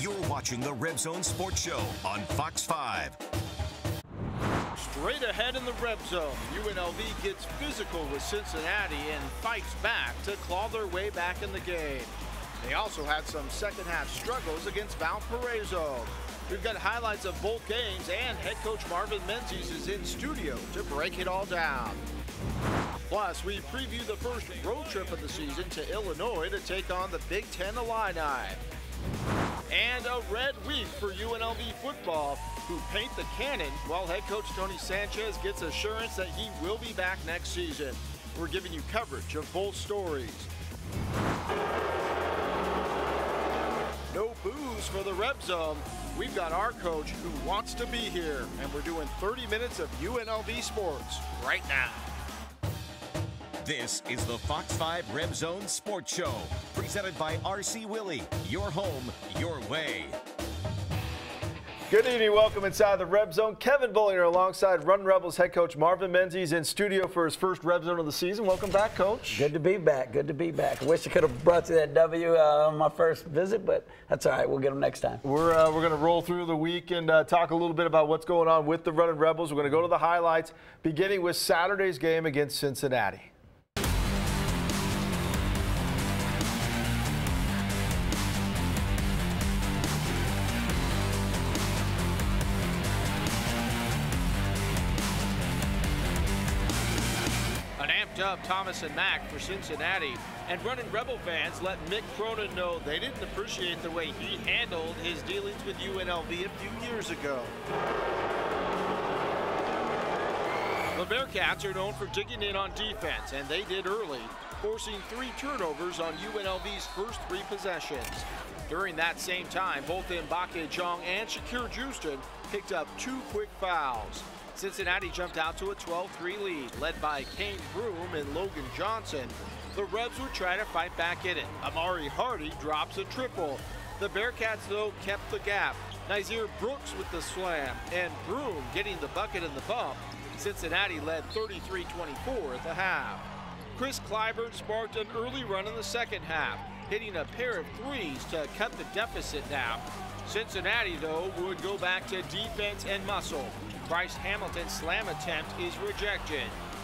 You're watching the RebZone Sports Show on Fox 5. Straight ahead in the RebZone, UNLV gets physical with Cincinnati and fights back to claw their way back in the game. They also had some second-half struggles against Valparaiso. We've got highlights of both games, and head coach Marvin Menzies is in studio to break it all down. Plus, we preview the first road trip of the season to Illinois to take on the Big Ten Illini. And a red week for UNLV football, who paint the cannon while head coach Tony Sanchez gets assurance that he will be back next season. We're giving you coverage of both stories. No booze for the RebZone. We've got our coach who wants to be here, and we're doing 30 minutes of UNLV sports right now. This is the Fox 5 RebZone Sports Show, presented by RC Willey. Your home, your way. Good evening. Welcome inside the RebZone. Kevin Bullinger alongside Run Rebels head coach Marvin Menzies in studio for his first RebZone of the season. Welcome back, Coach. Good to be back. Good to be back. I wish I could have brought you that W on my first visit, but that's all right. We'll get them next time. We're going to roll through the week and talk a little bit about what's going on with the Running Rebels. We're going to go to the highlights, beginning with Saturday's game against Cincinnati. Up Thomas and Mack for Cincinnati, and Running Rebel fans let Mick Cronin know they didn't appreciate the way he handled his dealings with UNLV a few years ago. The Bearcats are known for digging in on defense, and they did early, forcing 3 turnovers on UNLV's first 3 possessions. During that same time, both Mbake Jong and Shakir Houston picked up 2 quick fouls. Cincinnati jumped out to a 12-3 lead, led by Kane Broom and Logan Johnson. The Rebs would try to fight back in it. Amari Hardy drops a triple. The Bearcats, though, kept the gap. Nazir Brooks with the slam, and Broom getting the bucket and the bump. Cincinnati led 33-24 at the half. Chris Clyburn sparked an early run in the second half, hitting a pair of threes to cut the deficit down. Cincinnati, though, would go back to defense and muscle. Bryce Hamilton's slam attempt is rejected.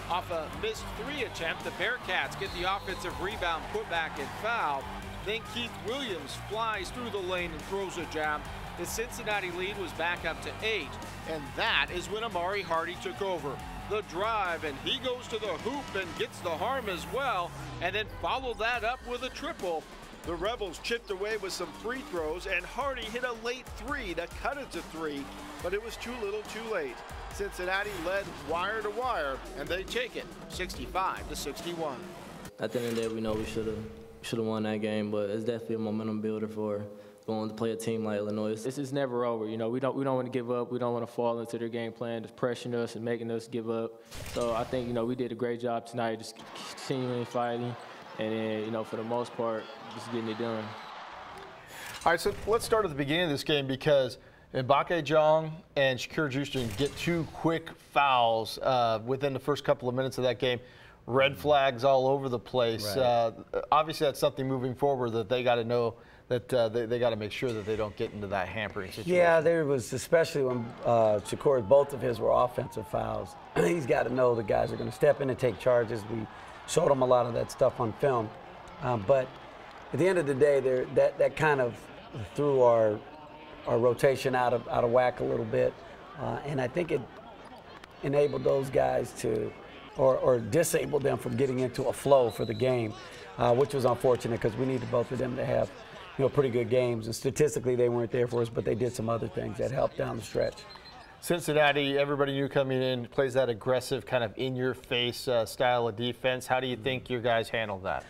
Off a missed 3 attempt, the Bearcats get the offensive rebound, putback, and foul. Then Keith Williams flies through the lane and throws a jam. The Cincinnati lead was back up to 8, and that is when Amari Hardy took over. The drive, and he goes to the hoop and gets the harm as well, and then followed that up with a triple. The Rebels chipped away with some free throws, and Hardy hit a late 3 to cut it to 3, but it was too little too late. Cincinnati led wire to wire, and they take it 65-61. At the end of the day, we know we should have won that game, but it's definitely a momentum builder for going to play a team like Illinois. This is never over. You know, we don't want to give up. We don't want to fall into their game plan, just pressuring us and making us give up. So I think, you know, we did a great job tonight, just continuing fighting, and then, you know, for the most part, just getting it done. All right, so let's start at the beginning of this game, because Mbake Jong and Shakir Houston get 2 quick fouls within the first couple of minutes of that game. Red flags all over the place. Right. Obviously, that's something moving forward that they got to know, that they got to make sure that they don't get into that hampering situation. Yeah, there was, especially when Shakir, both of his were offensive fouls. He's got to know the guys are going to step in and take charges. We showed him a lot of that stuff on film. But at the end of the day, that kind of threw our rotation out of whack a little bit. And I think it enabled those guys to, or disabled them from getting into a flow for the game, which was unfortunate because we needed both of them to have, you know, pretty good games. And statistically, they weren't there for us, but they did some other things that helped down the stretch. Cincinnati, everybody knew coming in, plays that aggressive kind of in-your-face style of defense. How do you think your guys handled that?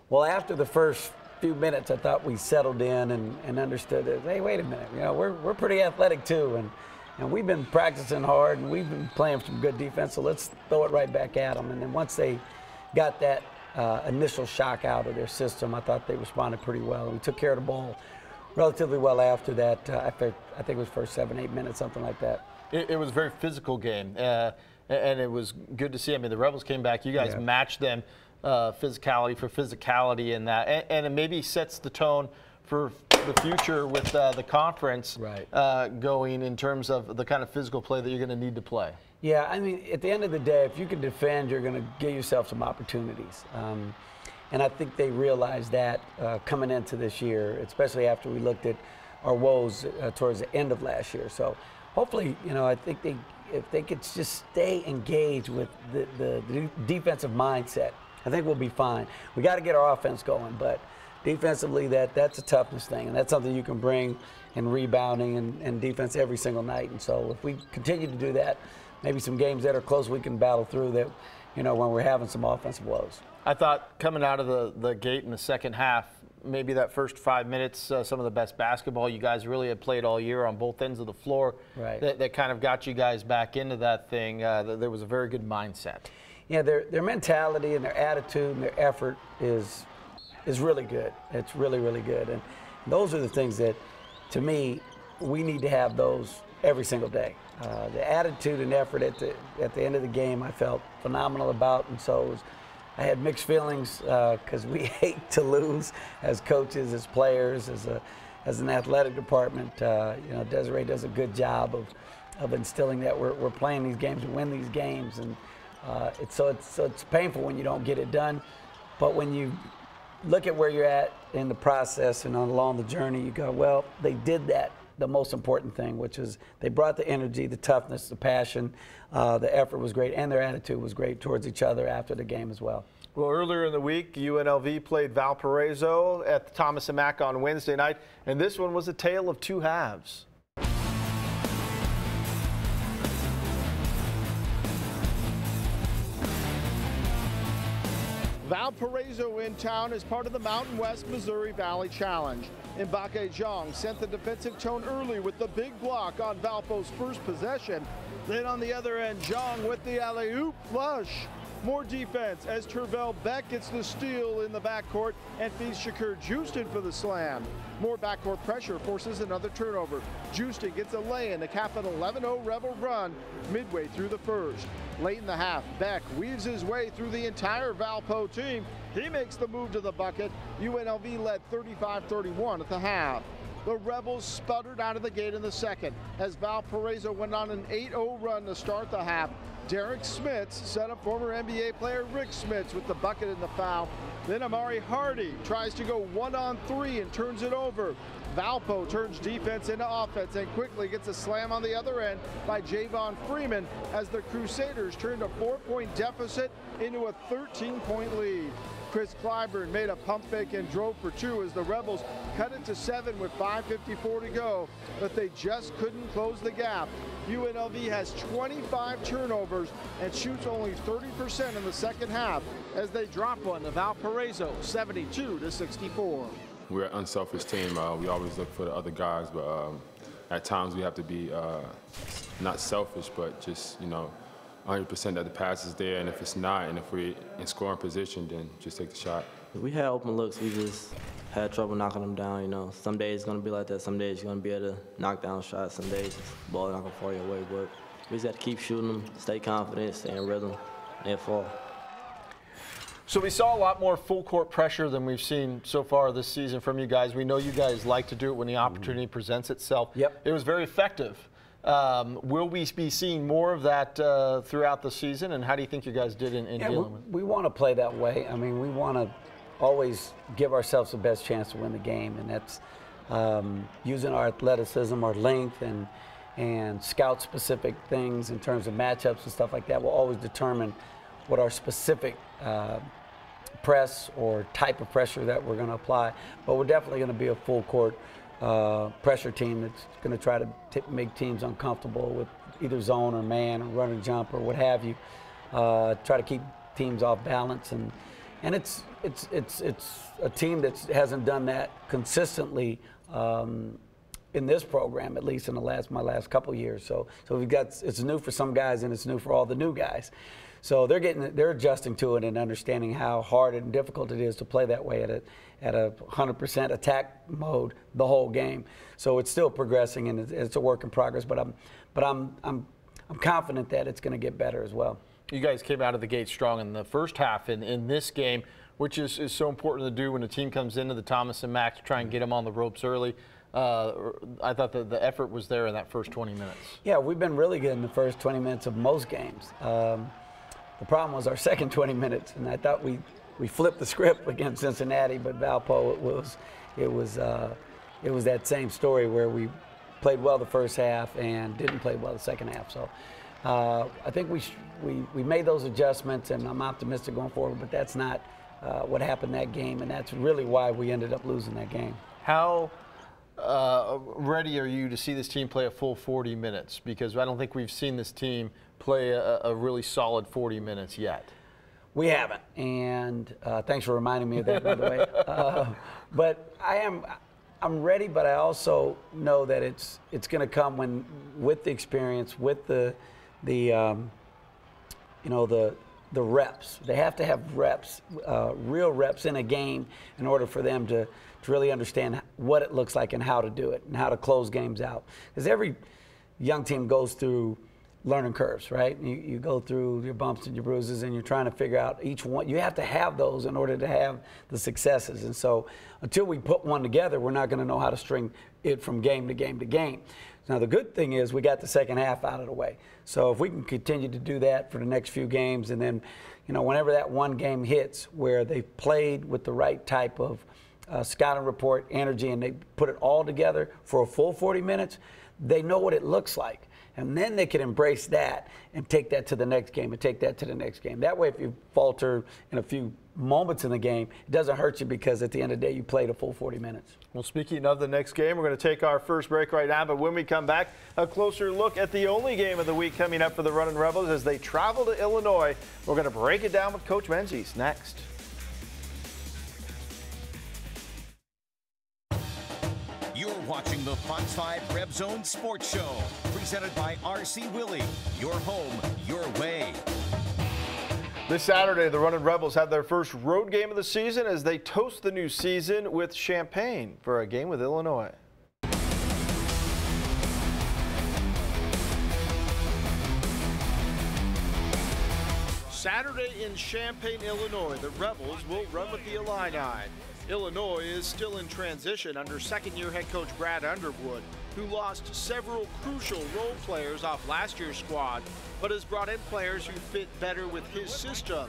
Well, after the first few minutes, I thought we settled in and understood that, hey, wait a minute, you know, we're pretty athletic too, and we've been practicing hard, and we've been playing some good defense, so let's throw it right back at them. And then once they got that initial shock out of their system, I thought they responded pretty well. We took care of the ball relatively well after that. I think it was first 7-8 minutes, something like that. It was a very physical game, and it was good to see. I mean, the Rebels came back. You guys matched them physicality for physicality in that, and it maybe sets the tone for the future with the conference going in terms of the kind of physical play that you're going to need to play? Yeah, I mean, at the end of the day, if you can defend, you're going to give yourself some opportunities. And I think they realized that coming into this year, especially after we looked at our woes towards the end of last year. So hopefully, you know, I think if they could just stay engaged with the defensive mindset, I think we'll be fine. We got to get our offense going, but defensively, that's a toughness thing, and that's something you can bring in rebounding and defense every single night. And so if we continue to do that, maybe some games that are close we can battle through that, you know, when we're having some offensive woes. I thought coming out of the gate in the second half, maybe that first 5 minutes, some of the best basketball you guys really had played all year on both ends of the floor. Right. That kind of got you guys back into that thing. There was a very good mindset. Yeah, their mentality and their attitude and their effort is really good. It's really, really good. And those are the things that, to me, we need to have those every single day. The attitude and effort at the end of the game, I felt phenomenal about, and so I had mixed feelings because we hate to lose as coaches, as players, as an athletic department. You know, Desiree does a good job of instilling that we're playing these games to win these games, and it's painful when you don't get it done. But when you look at where you're at in the process and along the journey, you go, well, they did that. The most important thing, which is they brought the energy, the toughness, the passion, the effort was great, and their attitude was great towards each other after the game as well. Well, earlier in the week, UNLV played Valparaiso at the Thomas & Mack on Wednesday night, and this one was a tale of two halves. Valparaiso in town as part of the Mountain West Missouri Valley Challenge. Mbake Jong sent the defensive tone early with the big block on Valpo's first possession. Then on the other end, Jong with the alley-oop flush. More defense as Tervel Beck gets the steal in the backcourt and feeds Shakur Houston for the slam. More backcourt pressure forces another turnover. Houston gets a lay-in to cap an 11-0 Rebel run midway through the first. Late in the half, Beck weaves his way through the entire Valpo team. He makes the move to the bucket. UNLV led 35-31 at the half. The Rebels sputtered out of the gate in the second as Valparaiso went on an 8-0 run to start the half. Derek Smits set up former NBA player Rick Smits with the bucket and the foul. Then Amari Hardy tries to go 1-on-3 and turns it over. Valpo turns defense into offense and quickly gets a slam on the other end by Javon Freeman as the Crusaders turned a 4-point deficit into a 13-point lead. Chris Clyburn made a pump fake and drove for two as the Rebels cut it to 7 with 5:54 to go, but they just couldn't close the gap. UNLV has 25 turnovers and shoots only 30% in the second half as they drop one to Valparaiso 72-64. We're an unselfish team. We always look for the other guys, but at times we have to be not selfish, but just, you know, 100% that the pass is there, and if it's not, and if we're in scoring position, then just take the shot. We had open looks. We just had trouble knocking them down, you know. Some days it's going to be like that. Some days you're going to be able to knock down shots. Some days the ball not going to fall your way. But we just have to keep shooting them, stay confident, stay in rhythm, and they'll fall. So we saw a lot more full court pressure than we've seen so far this season from you guys. We know you guys like to do it when the opportunity presents itself. Yep. It was very effective. Will we be seeing more of that throughout the season, and how do you think you guys did in dealing with it? We want to play that way. I mean, we want to always give ourselves the best chance to win the game, and that's using our athleticism, our length, and scout-specific things in terms of matchups and stuff like that will always determine what our specific press or type of pressure that we're going to apply. But we're definitely going to be a full court pressure team that's going to try to make teams uncomfortable with either zone or man or run and jump or what have you. Try to keep teams off balance, and it's a team that hasn't done that consistently in this program, at least in my last couple years. So we've got, it's new for some guys and it's new for all the new guys. So they're adjusting to it and understanding how hard and difficult it is to play that way at a 100% attack mode the whole game. So it's still progressing and it's a work in progress. But I'm confident that it's going to get better as well. You guys came out of the gate strong in the first half in this game. which is so important to do when a team comes into the Thomas and Mack to try and get them on the ropes early. I thought that the effort was there in that first 20 minutes. Yeah, we've been really good in the first 20 minutes of most games. The problem was our second 20 minutes, and I thought we flipped the script against Cincinnati, but Valpo, it was that same story where we played well the first half and didn't play well the second half. So I think we made those adjustments, and I'm optimistic going forward, but that's not what happened that game, and that's really why we ended up losing that game. How ready are you to see this team play a full 40 minutes? Because I don't think we've seen this team play a really solid 40 minutes yet. We haven't, and thanks for reminding me of that, by the way. But I'm ready, but I also know that it's going to come with the experience, with the reps. They have to have reps, real reps in a game in order for them to really understand what it looks like and how to do it and how to close games out. Because every young team goes through learning curves, right? You go through your bumps and your bruises, and you're trying to figure out each one. You have to have those in order to have the successes. And so until we put one together, we're not going to know how to string it from game to game to game. Now, the good thing is we got the second half out of the way. So if we can continue to do that for the next few games, and then, whenever that one game hits where they played with the right type of scouting report, energy, and they put it all together for a full 40 minutes, they know what it looks like. And then they can embrace that and take that to the next game and take that to the next game. That way, if you falter in a few moments in the game, it doesn't hurt you because at the end of the day, you played a full 40 minutes. Well, speaking of the next game, we're going to take our first break right now. But when we come back, a closer look at the only game of the week coming up for the Runnin' Rebels as they travel to Illinois. We're going to break it down with Coach Menzies next. You're watching the Fox 5 RebZone Sports Show, presented by RC Willey. Your home, your way. This Saturday, the Runnin' Rebels have their first road game of the season as they toast the new season with Champaign for a game with Illinois. Saturday in Champaign, Illinois, the Rebels will run with the Illini. Illinois is still in transition under second-year head coach Brad Underwood, who lost several crucial role players off last year's squad, but has brought in players who fit better with his system.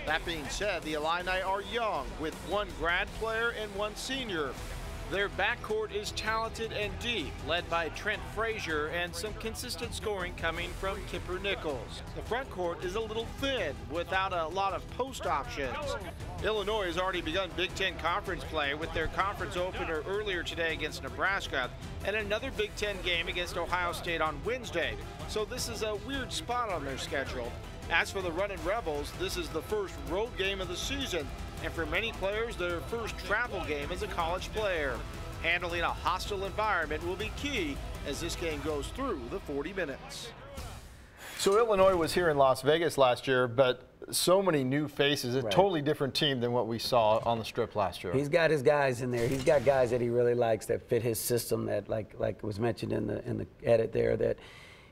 That being said, the Illini are young, with one grad player and one senior. Their backcourt is talented and deep, led by Trent Frazier and some consistent scoring coming from Kipper Nichols. The front court is a little thin, without a lot of post options. Illinois has already begun Big Ten Conference play with their conference opener earlier today against Nebraska and another Big Ten game against Ohio State on Wednesday. So this is a weird spot on their schedule. As for the Runnin' Rebels, this is the first road game of the season, and for many players, their first travel game as a college player. Handling a hostile environment will be key as this game goes through the 40 minutes. So Illinois was here in Las Vegas last year, but so many new faces, a totally different team than what we saw on the Strip last year. He's got his guys in there. He's got guys that he really likes that fit his system, that like was mentioned in the edit there, that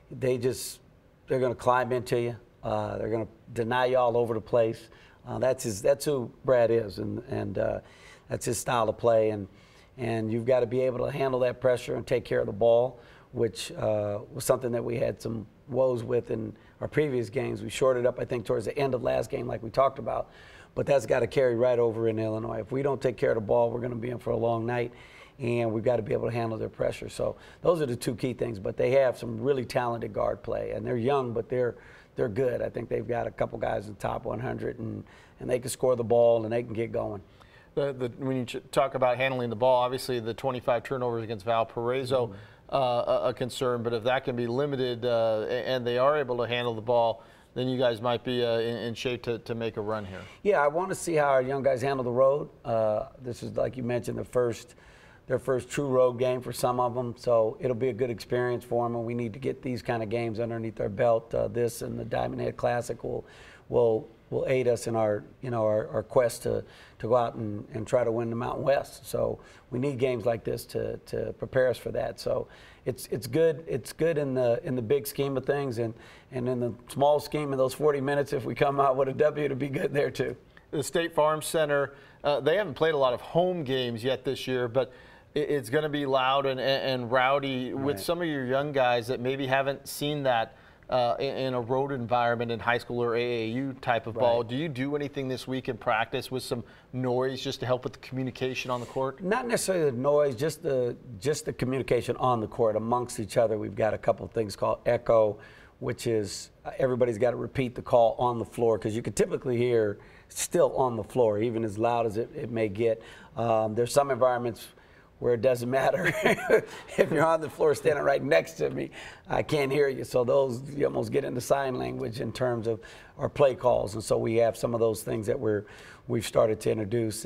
they're going to climb into you. They're going to deny you all over the place. That's who Brad is, and that's his style of play. And you've got to be able to handle that pressure and take care of the ball, which was something that we had some woes with in our previous games. We shorted up, I think, towards the end of last game, like we talked about. But that's got to carry right over in Illinois. If we don't take care of the ball, we're going to be in for a long night, and we've got to be able to handle their pressure. So those are the two key things. But they have some really talented guard play, and they're young, but they're good. I think they've got a couple guys in the top 100, and they can score the ball and they can get going. When you talk about handling the ball, obviously the 25 turnovers against Valparaiso, a concern, but if that can be limited and they are able to handle the ball, then you guys might be in shape to make a run here. Yeah, I want to see how our young guys handle the road. This is, like you mentioned, their first true road game for some of them, so it'll be a good experience for them, and we need to get these kind of games underneath our belt. This and the Diamond Head Classic will aid us in our quest to go out and try to win the Mountain West. So we need games like this to prepare us for that. So it's good. It's good in the big scheme of things, and in the small scheme of those 40 minutes, if we come out with a W, to be good there too. the State Farm Center. They haven't played a lot of home games yet this year, but it's going to be loud and rowdy with some of your young guys that maybe haven't seen that in a road environment in high school or AAU type of ball. Do you do anything this week in practice with some noise just to help with the communication on the court? Not necessarily the noise, just the communication on the court amongst each other. We've got a couple of things called echo, which is everybody's got to repeat the call on the floor, because you can typically hear still on the floor, even as loud as it may get. There's some environments where it doesn't matter. If you're on the floor standing right next to me, I can't hear you. So those, you almost get into sign language in terms of our play calls. And so we have some of those things that we've started to introduce.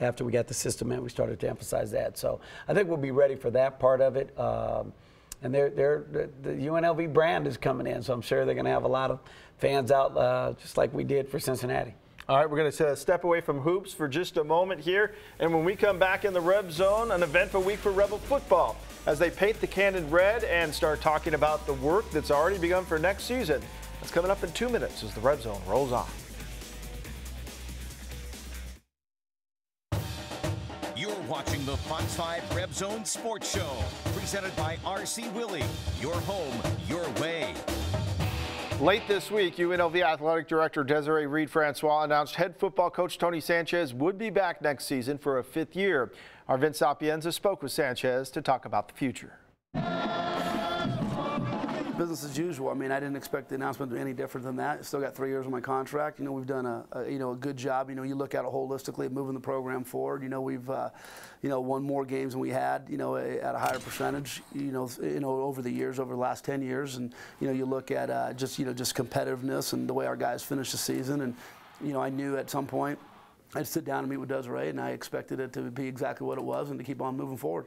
After we got the system in, we started to emphasize that. So I think we'll be ready for that part of it. And the UNLV brand is coming in, so I'm sure they're going to have a lot of fans out just like we did for Cincinnati. All right, we're going to step away from hoops for just a moment here. And when we come back in the Reb Zone, an eventful week for Rebel football as they paint the cannon red and start talking about the work that's already begun for next season. That's coming up in 2 minutes as the Reb Zone rolls on. You're watching the Fox 5 Reb Zone Sports Show, presented by RC Willey. Your home, your way. Late this week, UNLV Athletic Director Desiree Reed-Francois announced head football coach Tony Sanchez would be back next season for a 5th year. Our Vince Sapienza spoke with Sanchez to talk about the future. Business as usual. I mean, I didn't expect the announcement to be any different than that. Still got 3 years on my contract. You know, we've done a good job. You know, you look at it holistically, moving the program forward. You know, we've won more games than we had. You know, at a higher percentage. You know, over the years, over the last 10 years, and you look at just competitiveness and the way our guys finished the season. And I knew at some point I'd sit down and meet with Desiree, and I expected it to be exactly what it was and to keep on moving forward.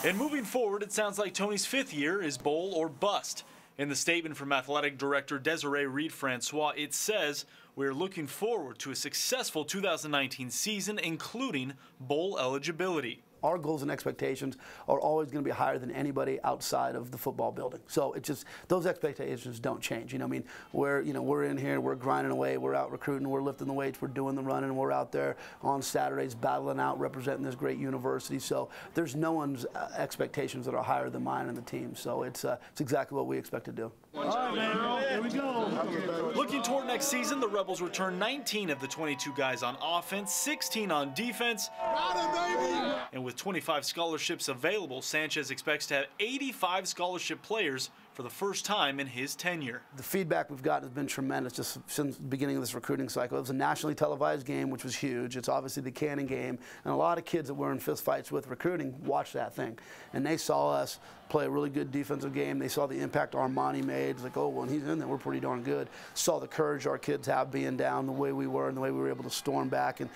And moving forward, it sounds like Tony's 5th year is bowl or bust. In the statement from Athletic Director Desiree Reed-Francois, it says, "We're looking forward to a successful 2019 season, including bowl eligibility." Our goals and expectations are always going to be higher than anybody outside of the football building. So it's just, those expectations don't change. I mean, we're in here, we're grinding away, we're out recruiting, we're lifting the weights, we're doing the running, we're out there on Saturdays battling out, representing this great university. So there's no one's expectations that are higher than mine and the team. So it's exactly what we expect to do. All right, man. Here we go. Looking toward next season, the Rebels return 19 of the 22 guys on offense, 16 on defense. And with 25 scholarships available, Sanchez expects to have 85 scholarship players for the first time in his tenure. The feedback we've gotten has been tremendous just since the beginning of this recruiting cycle. It was a nationally televised game, which was huge. It's obviously the Cannon game, and a lot of kids that were in fist fights with recruiting watched that thing, and they saw us play a really good defensive game. They saw the impact Armani made. It's like, oh, when he's in there, we're pretty darn good. Saw the courage our kids have being down the way we were and the way we were able to storm back. And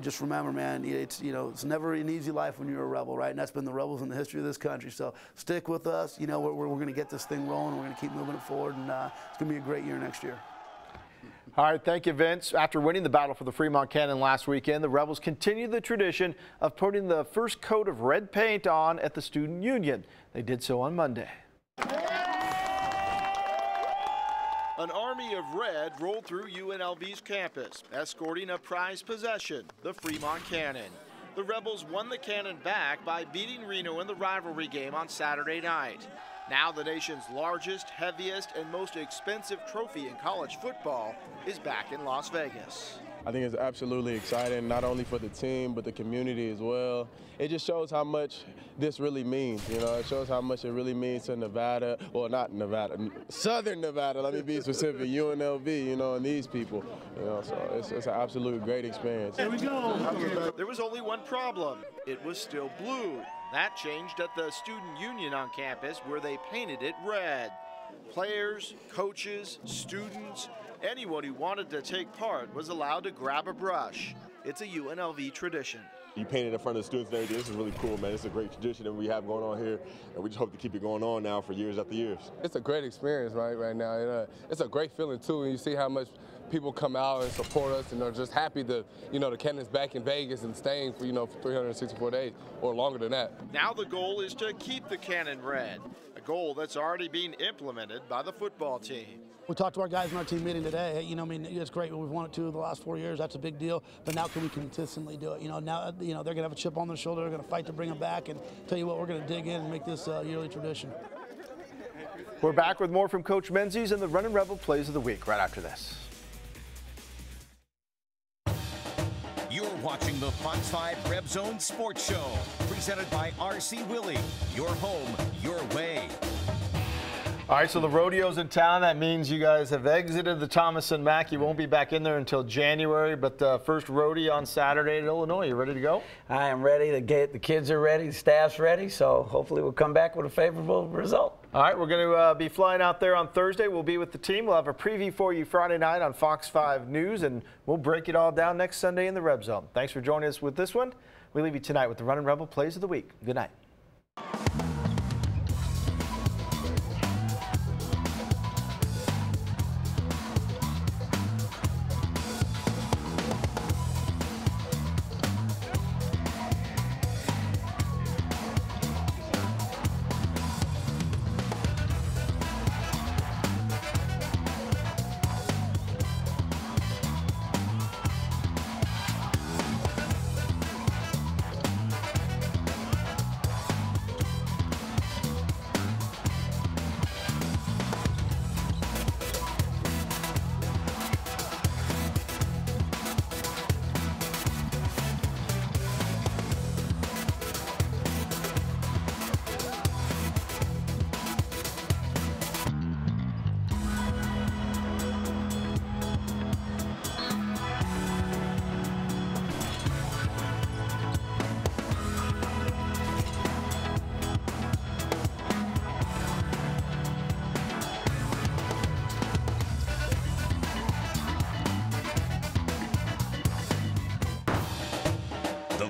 just remember, man, it's never an easy life when you're a Rebel, right? And that's been the Rebels in the history of this country. So stick with us. We're going to get this thing rolling. We're going to keep moving it forward, and it's going to be a great year next year. All right, thank you, Vince. After winning the battle for the Fremont Cannon last weekend, the Rebels continue the tradition of putting the first coat of red paint on at the Student Union. They did so on Monday. An army of red rolled through UNLV's campus, escorting a prized possession, the Fremont Cannon. The Rebels won the Cannon back by beating Reno in the rivalry game on Saturday night. Now the nation's largest, heaviest, and most expensive trophy in college football is back in Las Vegas. I think it's absolutely exciting, not only for the team, but the community as well. It just shows how much this really means, It shows how much it really means to Nevada, well, not Nevada, Southern Nevada, let me be specific, UNLV, and these people, So it's an absolute great experience. Here we go. There was only one problem. It was still blue. That changed at the Student Union on campus, where they painted it red. Players, coaches, students, anyone who wanted to take part was allowed to grab a brush. It's a UNLV tradition. You painted in front of the students and everything. This is really cool, man. It's a great tradition that we have going on here, and we just hope to keep it going on now for years after years. It's a great experience right now. It's a great feeling, too, and you see how much people come out and support us and are just happy that, the Cannon's back in Vegas and staying for, for 364 days or longer than that. Now the goal is to keep the Cannon red, a goal that's already being implemented by the football team. We talked to our guys in our team meeting today. Hey, you know, I mean, it's great. We've won it 2 of the last 4 years. That's a big deal. But now can we consistently do it? You know, now, you know, they're going to have a chip on their shoulder. They're going to fight to bring them back. And tell you what, we're going to dig in and make this a yearly tradition. We're back with more from Coach Menzies and the Running Rebel Plays of the Week right after this. You're watching the Fox 5 RebZone Sports Show, presented by RC Willey. Your home, your way. All right, so the rodeo's in town. That means you guys have exited the Thomas and Mack. You won't be back in there until January, but first rodeo on Saturday in Illinois. You ready to go? I am ready. The kids are ready. The staff's ready. So hopefully we'll come back with a favorable result. All right, we're going to be flying out there on Thursday. We'll be with the team. We'll have a preview for you Friday night on Fox 5 News, and we'll break it all down next Sunday in the RebZone. Thanks for joining us with this one. We leave you tonight with the Running Rebel Plays of the Week. Good night.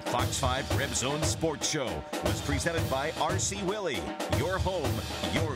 Fox 5 RebZone Sports Show was presented by RC Willey. Your home, your